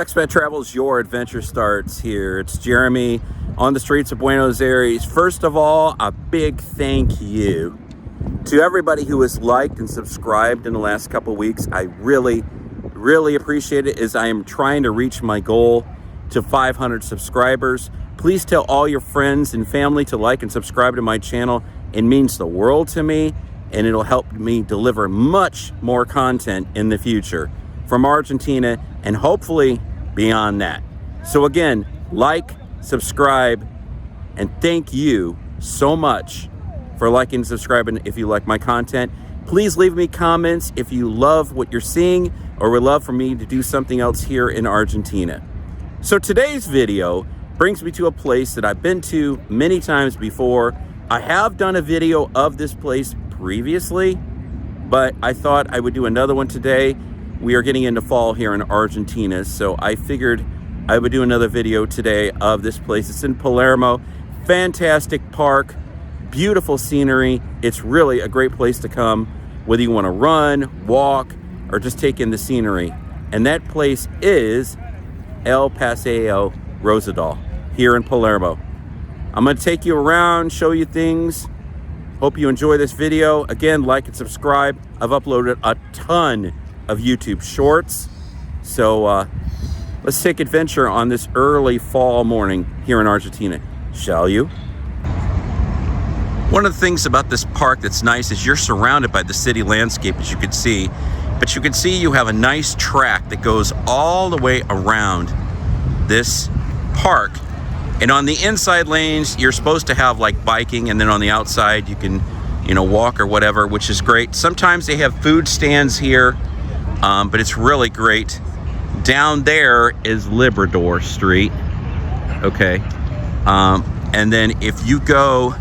Expat Travels, your adventure starts here. It's Jeremy on the streets of Buenos Aires. First of all, a big thank you to everybody who has liked and subscribed in the last couple weeks. I really appreciate it, as I am trying to reach my goal to 500 subscribers. Please tell all your friends and family to like and subscribe to my channel. It means the world to me, and it'll help me deliver much more content in the future from Argentina and hopefully beyond that. So again, like, subscribe, and thank you so much for liking and subscribing if you like my content. Please leave me comments if you love what you're seeing or would love for me to do something else here in Argentina. So today's video brings me to a place that I've been to many times before. I have done a video of this place previously, but I thought I would do another one today. We are getting into fall here in Argentina, so I figured I would do another video today of this place. It's in Palermo. Fantastic park, beautiful scenery. It's really a great place to come, whether you want to run, walk, or just take in the scenery. And that place is El Paseo Rosedal here in Palermo. I'm going to take you around, show you things. Hope you enjoy this video. Again, like and subscribe. I've uploaded a ton of YouTube shorts. So let's take adventure on this early fall morning here in Argentina, shall you? One of the things about this park that's nice is you're surrounded by the city landscape, as you can see. But you can see you have a nice track that goes all the way around this park. And on the inside lanes, you're supposed to have like biking, and then on the outside you can, walk or whatever, which is great. Sometimes they have food stands here, but it's really great. Down there is Labrador Street, okay? And then if you go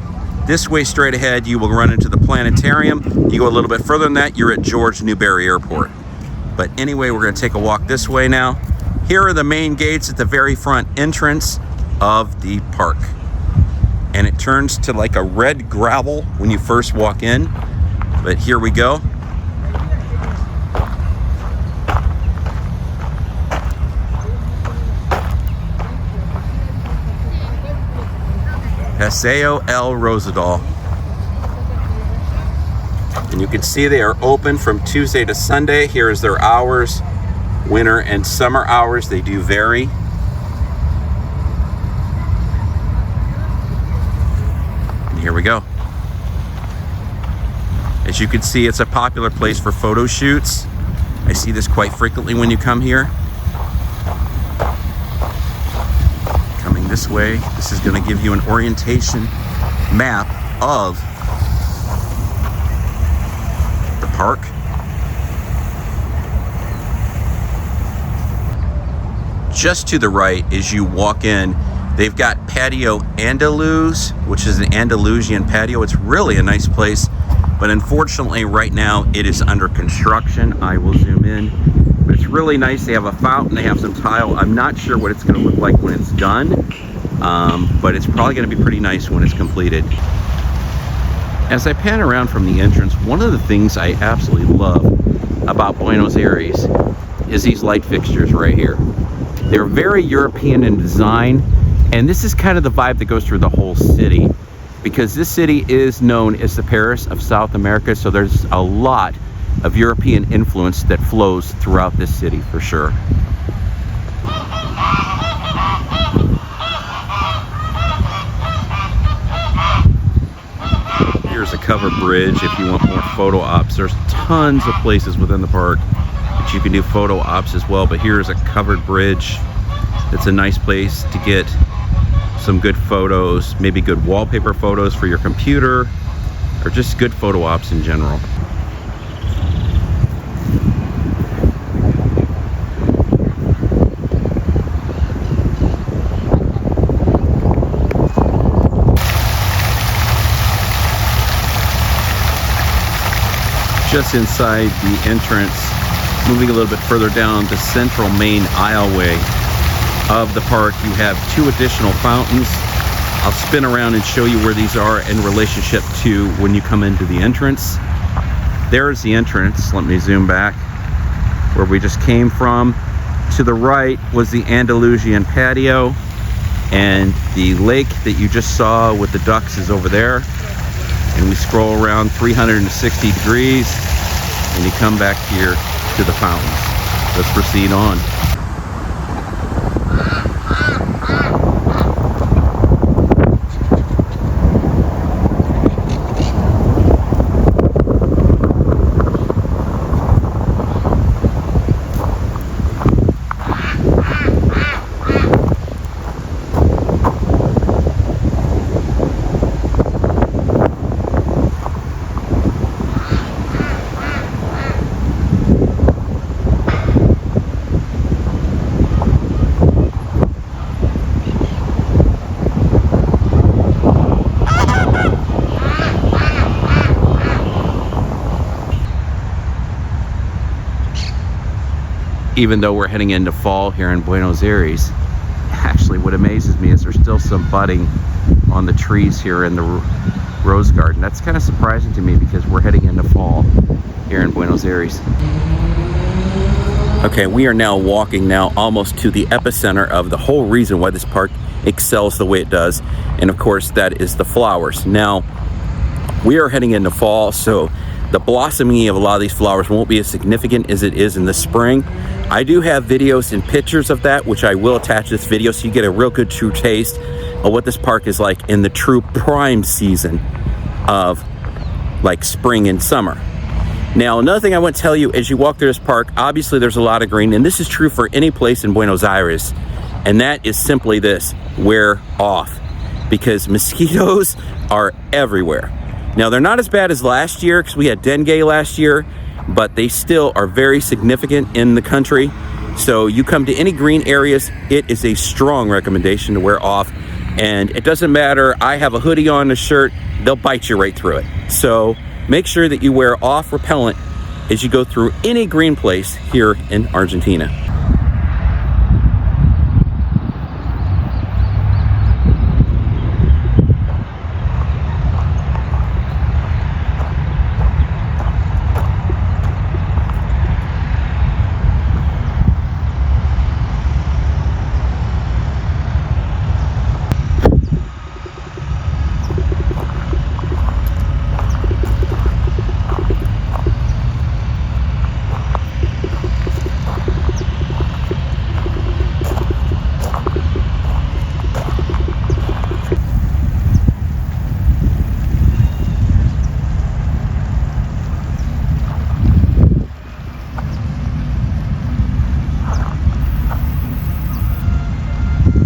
this way straight ahead, you will run into the planetarium. You go a little bit further than that, you're at George Newberry Airport. But anyway, we're gonna take a walk this way now. Here are the main gates at the very front entrance of the park. And it turns to like a red gravel when you first walk in. But here we go. Paseo El Rosedal. And you can see they are open from Tuesday to Sunday. Here is their hours. Winter and summer hours, they do vary. And here we go. As you can see, it's a popular place for photo shoots. I see this quite frequently when you come here. This way, this is going to give you an orientation map of the park. Just to the right, as you walk in, they've got Patio Andaluz, which is an Andalusian patio. It's really a nice place, but unfortunately right now it is under construction. I will zoom in. But it's really nice. They have a fountain, they have some tile. I'm not sure what it's going to look like when it's done, but it's probably going to be pretty nice when it's completed. As I pan around from the entrance, one of the things I absolutely love about Buenos Aires is these light fixtures right here. They're very European in design, and this is kind of the vibe that goes through the whole city, because this city is known as the Paris of South America, so there's a lot of European influence that flows throughout this city for sure. Here's a covered bridge if you want more photo ops. There's tons of places within the park that you can do photo ops as well, but here's a covered bridge. It's a nice place to get some good photos, maybe good wallpaper photos for your computer, or just good photo ops in general. Just inside the entrance, moving a little bit further down the central main aisleway of the park, you have two additional fountains. I'll spin around and show you where these are in relationship to when you come into the entrance. There's the entrance. Let me zoom back where we just came from. To the right was the Andalusian patio, and the lake that you just saw with the ducks is over there. And we scroll around 360 degrees and you come back here to the fountains. Let's proceed on. Even though we're heading into fall here in Buenos Aires, actually what amazes me is there's still some budding on the trees here in the rose garden. That's kind of surprising to me because we're heading into fall here in Buenos Aires. Okay, we are now walking almost to the epicenter of the whole reason why this park excels the way it does. And of course, that is the flowers. Now, we are heading into fall, so the blossoming of a lot of these flowers won't be as significant as it is in the spring. I do have videos and pictures of that, which I will attach to this video so you get a real good true taste of what this park is like in the true prime season of like spring and summer. Now, another thing I want to tell you as you walk through this park, obviously there's a lot of green, and this is true for any place in Buenos Aires, and that is simply this: wear off, because mosquitoes are everywhere. Now, they're not as bad as last year because we had dengue last year, but they still are very significant in the country. So you come to any green areas, it is a strong recommendation to wear off. And it doesn't matter, I have a hoodie on, a shirt, they'll bite you right through it. So make sure that you wear off repellent as you go through any green place here in Argentina.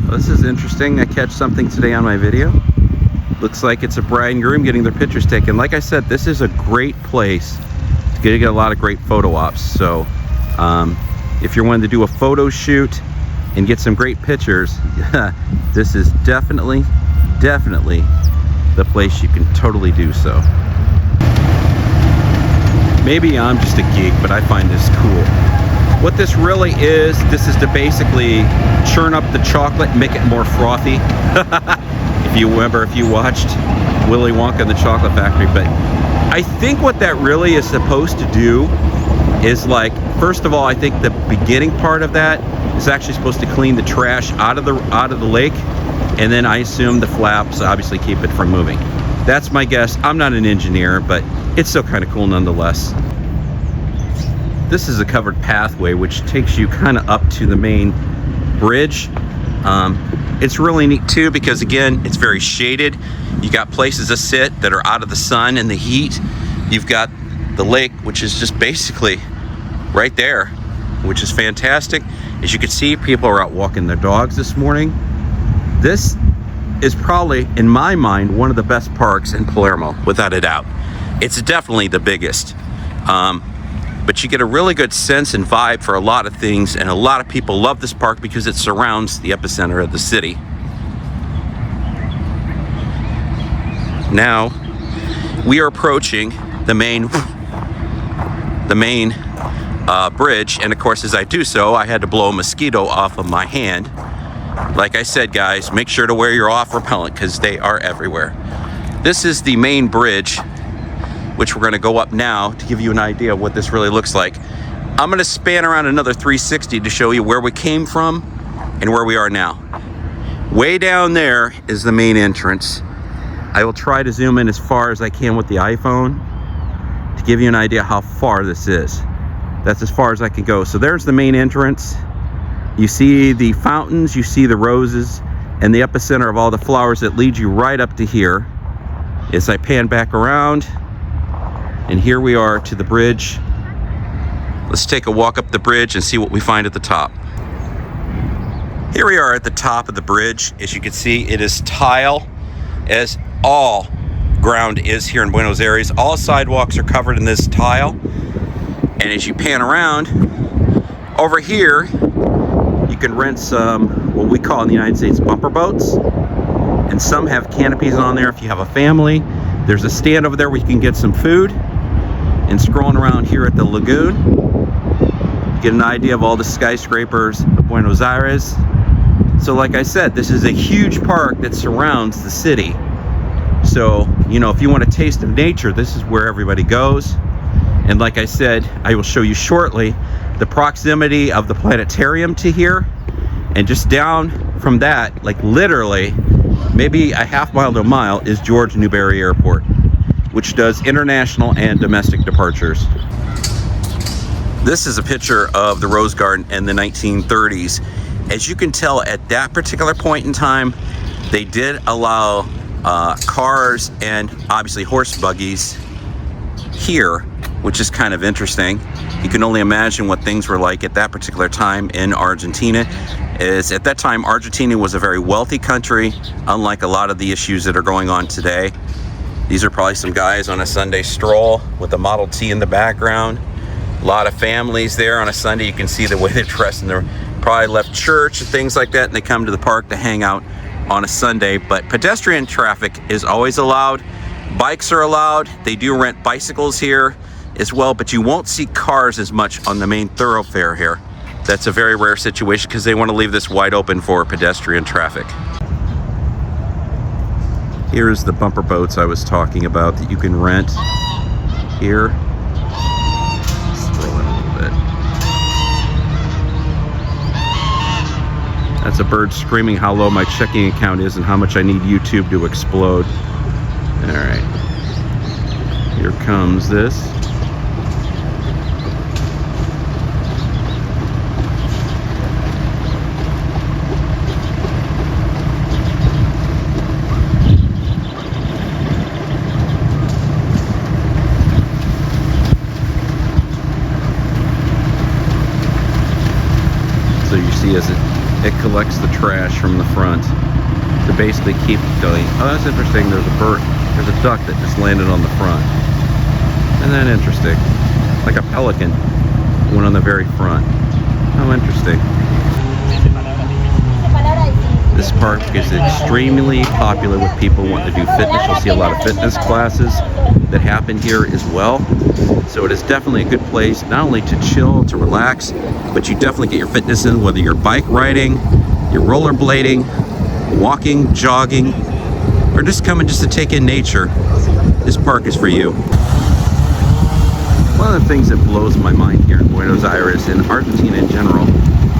This is interesting. I catch something today on my video. Looks like it's a bride and groom getting their pictures taken. Like I said, this is a great place to get a lot of great photo ops. So if you're wanting to do a photo shoot and get some great pictures, this is definitely the place you can totally do so. Maybe I'm just a geek, but I find this cool. What this really is, this is to basically churn up the chocolate and make it more frothy. If you remember, if you watched Willy Wonka and the Chocolate Factory. But I think what that really is supposed to do is, like, first of all, I think the beginning part of that is actually supposed to clean the trash out of the lake, and then I assume the flaps obviously keep it from moving. That's my guess. I'm not an engineer, but it's still kind of cool nonetheless. This is a covered pathway which takes you kind of up to the main bridge. It's really neat too because, again, it's very shaded. You got places to sit that are out of the sun and the heat. You've got the lake, which is just basically right there, which is fantastic. As you can see, people are out walking their dogs this morning. This is probably, in my mind, one of the best parks in Palermo, without a doubt. It's definitely the biggest. But you get a really good sense and vibe for a lot of things, and a lot of people love this park because it surrounds the epicenter of the city. Now, we are approaching the main bridge, and of course, as I do so, I had to blow a mosquito off of my hand. Like I said, guys, make sure to wear your off repellent because they are everywhere. This is the main bridge, which we're going to go up now to give you an idea of what this really looks like. I'm gonna span around another 360 to show you where we came from and where we are now. Way down there is the main entrance. I will try to zoom in as far as I can with the iPhone to give you an idea how far this is. That's as far as I can go. So there's the main entrance. You see the fountains, you see the roses, and the epicenter of all the flowers that lead you right up to here. As I pan back around, and here we are to the bridge. Let's take a walk up the bridge and see what we find at the top. Here we are at the top of the bridge. As you can see, it is tile, as all ground is here in Buenos Aires. All sidewalks are covered in this tile. And as you pan around, over here, you can rent some, what we call in the United States, bumper boats. And some have canopies on there if you have a family. There's a stand over there where you can get some food. And scrolling around here at the lagoon, you get an idea of all the skyscrapers of Buenos Aires. So like I said, this is a huge park that surrounds the city. So, you know, if you want a taste of nature, this is where everybody goes. And like I said, I will show you shortly the proximity of the planetarium to here. And just down from that, like literally, maybe a half mile to a mile, is George Newberry Airport, which does international and domestic departures. This is a picture of the Rose Garden in the 1930s. As you can tell, at that particular point in time, they did allow cars and obviously horse buggies here, which is kind of interesting. You can only imagine what things were like at that particular time in Argentina. At that time, Argentina was a very wealthy country, unlike a lot of the issues that are going on today. These are probably some guys on a Sunday stroll with a Model T in the background. A lot of families there on a Sunday. You can see the way they're dressed, and they're probably left church and things like that, and they come to the park to hang out on a Sunday. But pedestrian traffic is always allowed. Bikes are allowed. They do rent bicycles here as well, but you won't see cars as much on the main thoroughfare here. That's a very rare situation because they want to leave this wide open for pedestrian traffic. Here's the bumper boats I was talking about that you can rent here. Scroll in a little bit. That's a bird screaming how low my checking account is and how much I need YouTube to explode. All right, here comes this. So you see as it collects the trash from the front to basically keep going. Oh, that's interesting. There's a bird. There's a duck that just landed on the front. Isn't that interesting? Like a pelican, one on the very front. How interesting. This park is extremely popular with people wanting to do fitness. You'll see a lot of fitness classes that happen here as well. So it is definitely a good place, not only to chill, to relax, but you definitely get your fitness in, whether you're bike riding, you're rollerblading, walking, jogging, or just coming just to take in nature. This park is for you. One of the things that blows my mind here in Buenos Aires and Argentina in general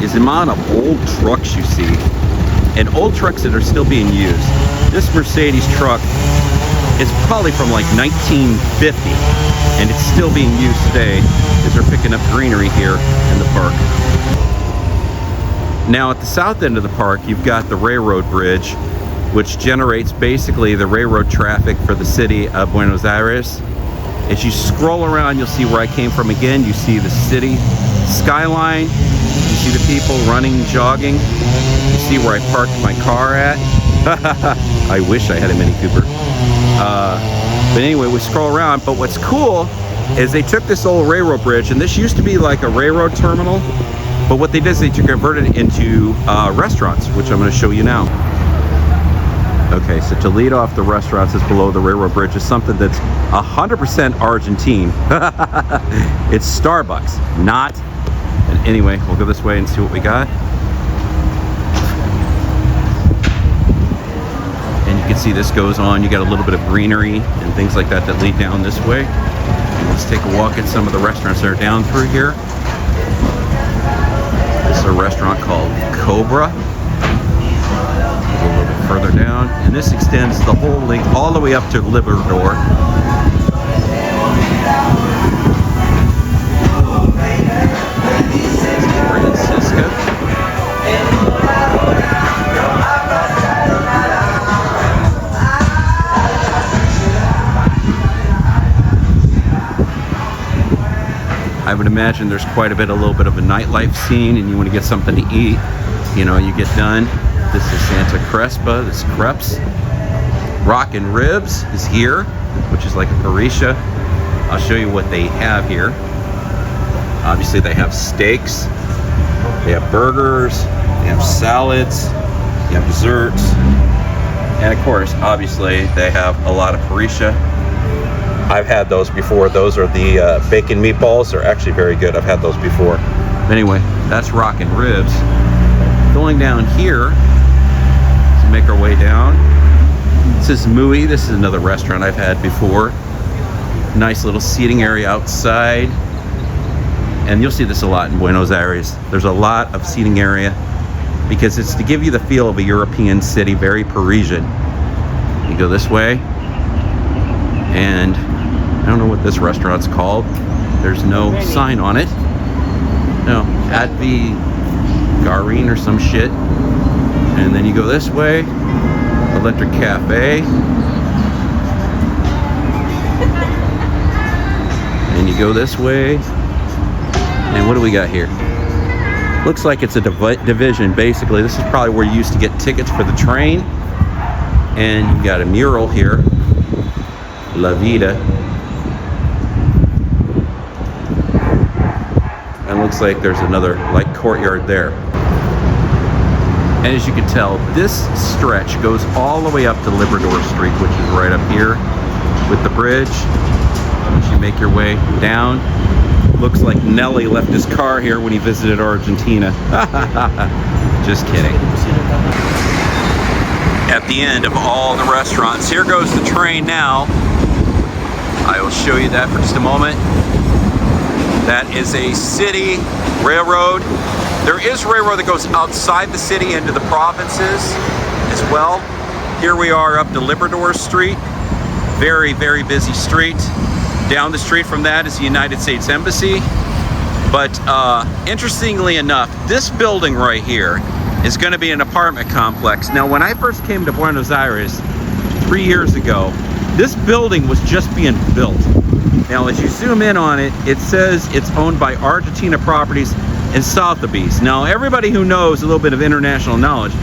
is the amount of old trucks you see, and old trucks that are still being used. This Mercedes truck is probably from like 1950, and it's still being used today as they're picking up greenery here in the park. Now at the south end of the park, you've got the railroad bridge, which generates basically the railroad traffic for the city of Buenos Aires. As you scroll around, you'll see where I came from again. You see the city skyline. You see the people running, jogging. You see where I parked my car at. I wish I had a Mini Cooper. But anyway, we scroll around. But what's cool is they took this old railroad bridge, and this used to be like a railroad terminal. But what they did is they converted it into restaurants, which I'm going to show you now. Okay, so to lead off the restaurants that's below the railroad bridge is something that's 100% Argentine. It's Starbucks, not. And anyway, we'll go this way and see what we got. And you can see this goes on. You got a little bit of greenery and things like that that lead down this way. And let's take a walk at some of the restaurants that are down through here. restaurant called Cobra. Go a little bit further down, and this extends the whole length all the way up to Libertador. Francisco. I would imagine there's quite a little bit of a nightlife scene, and you want to get something to eat. You know, you get done. This is Santa Crespa, this Crepes. Rockin' Ribs is here, which is like a parisha. I'll show you what they have here. Obviously they have steaks, they have burgers, they have salads, they have desserts, and of course, obviously, they have a lot of parisha. I've had those before. Those are the bacon meatballs. They're actually very good. I've had those before. Anyway, that's Rockin' Ribs. Going down here, to make our way down, this is Muy. This is another restaurant I've had before. Nice little seating area outside. And you'll see this a lot in Buenos Aires. There's a lot of seating area because it's to give you the feel of a European city, very Parisian. You go this way, and I don't know what this restaurant's called. There's no sign on it. No, Advi Garin or some shit. And then you go this way, Electric Cafe. And you go this way. And what do we got here? Looks like it's a division, basically. This is probably where you used to get tickets for the train. And you got a mural here, La Vida. And looks like there's another like courtyard there. And as you can tell, this stretch goes all the way up to Libertador Street, which is right up here with the bridge. Once you make your way down, looks like Nelly left his car here when he visited Argentina. Just kidding. At the end of all the restaurants, here goes the train now. I will show you that for just a moment. That is a city railroad. There is a railroad that goes outside the city into the provinces as well. Here we are up to Libertador Street. Very, very busy street. Down the street from that is the United States Embassy. But interestingly enough, this building right here is going to be an apartment complex. Now, when I first came to Buenos Aires 3 years ago, this building was just being built. Now, as you zoom in on it, it says it's owned by Argentina Properties and Sotheby's. Now, everybody who knows a little bit of international knowledge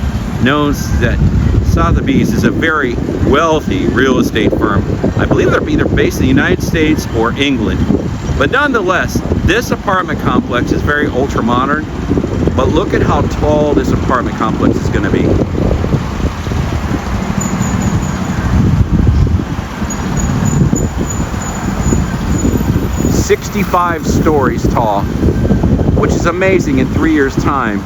knows that Sotheby's is a very wealthy real estate firm. I believe they're either based in the United States or England. But nonetheless, this apartment complex is very ultra modern. But look at how tall this apartment complex is going to be. "65 stories tall," which is amazing in 3 years' time.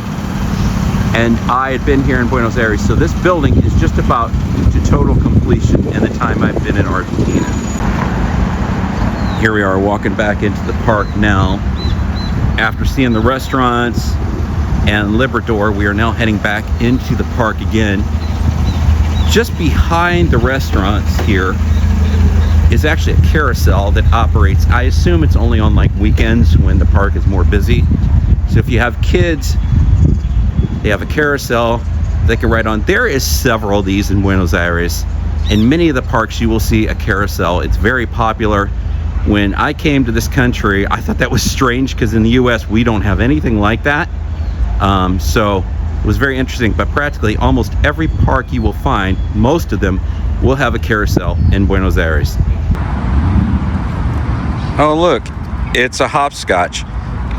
And I had been here in Buenos Aires, so this building is just about to total completion in the time I've been in Argentina. Here we are walking back into the park now. After seeing the restaurants and Libertador, we are now heading back into the park again. Just behind the restaurants here is actually a carousel that operates. I assume it's only on like weekends when the park is more busy. So if you have kids, they have a carousel they can ride on. There is several of these in Buenos Aires. In many of the parks you will see a carousel. It's very popular. When I came to this country, I thought that was strange because in the US we don't have anything like that. So it was very interesting, but practically almost every park you will find, most of them will have a carousel in Buenos Aires. Oh look, it's a hopscotch.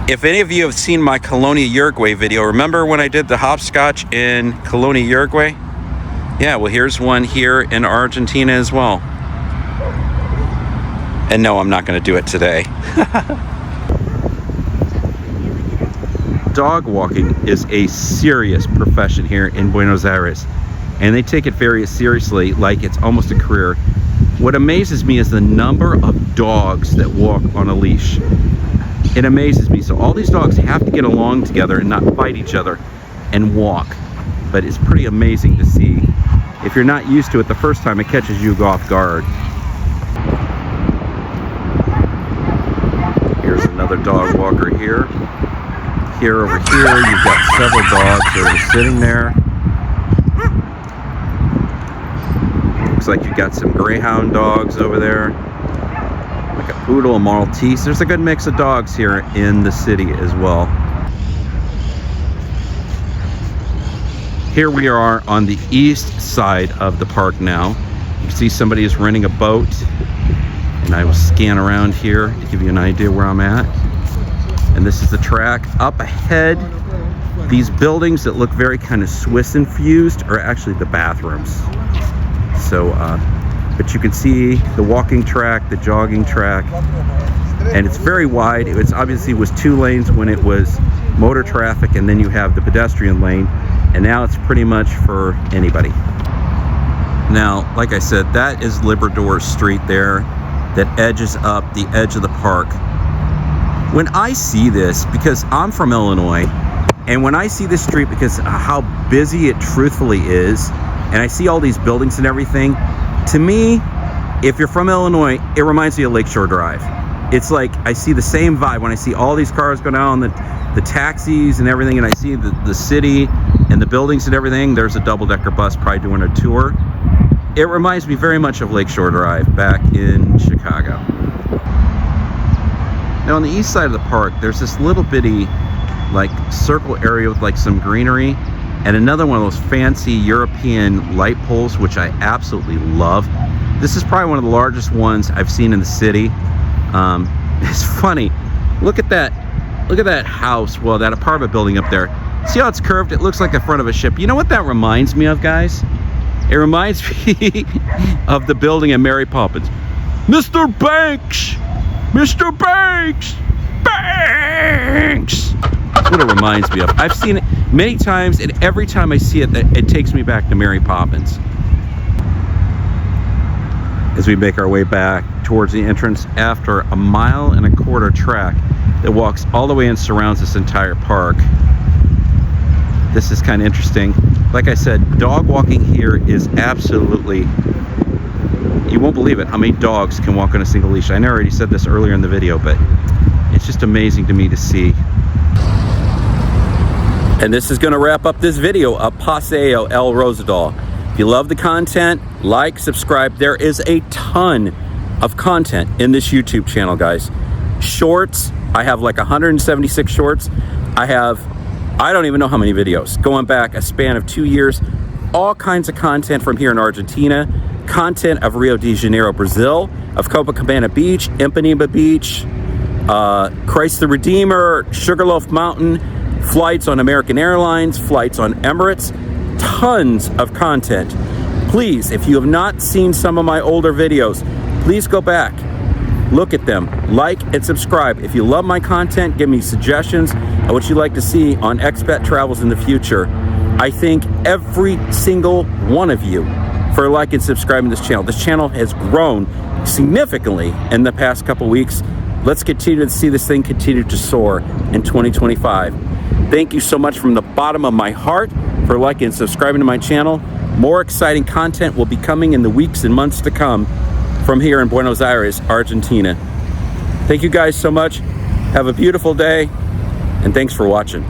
If any of you have seen my Colonia, Uruguay video, remember when I did the hopscotch in Colonia, Uruguay? Yeah, well here's one here in Argentina as well. And no, I'm not going to do it today. Dog walking is a serious profession here in Buenos Aires, and they take it very seriously, like it's almost a career. What amazes me is the number of dogs that walk on a leash. It amazes me. So all these dogs have to get along together and not fight each other and walk. But it's pretty amazing to see. If you're not used to it the first time, it catches you off guard. Here's another dog walker here. Here over here, you've got several dogs that are sitting there. Looks like you've got some greyhound dogs over there. Like a poodle, a Maltese. There's a good mix of dogs here in the city as well. Here we are on the east side of the park now. You can see somebody is renting a boat. And I will scan around here to give you an idea where I'm at. And this is the track. Up ahead, these buildings that look very kind of Swiss infused are actually the bathrooms. So, but you can see the walking track, the jogging track, and it's very wide. It's obviously was 2 lanes when it was motor traffic, and then you have the pedestrian lane, and now it's pretty much for anybody. Now, like I said, that is Liberador Street there that edges up the edge of the park. When I see this, because I'm from Illinois, and when I see this street, because how busy it truthfully is, and I see all these buildings and everything, to me, if you're from Illinois, it reminds me of Lakeshore Drive. It's like I see the same vibe when I see all these cars go down, the taxis and everything, and I see the city and the buildings and everything. There's a double-decker bus probably doing a tour. It reminds me very much of Lakeshore Drive back in Chicago. Now on the east side of the park, there's this little bitty like circle area with like some greenery and another one of those fancy European light poles, which I absolutely love. This is probably one of the largest ones I've seen in the city. It's funny. Look at that house, well, that apartment building up there. See how it's curved? It looks like the front of a ship. You know what that reminds me of, guys? It reminds me of the building in Mary Poppins. Mr. Banks! Mr. Banks! Banks! That's what it reminds me of. I've seen it many times, and every time I see it, it takes me back to Mary Poppins. As we make our way back towards the entrance after a 1.25 mile track that walks all the way and surrounds this entire park. This is kind of interesting. Like I said, dog walking here is absolutely, you won't believe it how many dogs can walk on a single leash. I know I already said this earlier in the video, but it's just amazing to me to see. And this is going to wrap up this video of Paseo El Rosedal. If you love the content, like, subscribe. There is a ton of content in this YouTube channel, guys. Shorts, I have like 176 shorts. I don't even know how many videos. Going back a span of 2 years, all kinds of content from here in Argentina, content of Rio de Janeiro, Brazil, of Copacabana Beach, Ipanema Beach, Christ the Redeemer, Sugarloaf Mountain, flights on American Airlines, flights on Emirates, tons of content. Please, if you have not seen some of my older videos, please go back, look at them, like and subscribe. If you love my content, give me suggestions on what you'd like to see on expat travels in the future. I thank every single one of you for liking and subscribing to this channel. This channel has grown significantly in the past couple weeks. Let's continue to see this thing continue to soar in 2025. Thank you so much from the bottom of my heart for liking and subscribing to my channel. More exciting content will be coming in the weeks and months to come from here in Buenos Aires, Argentina. Thank you guys so much. Have a beautiful day, and thanks for watching.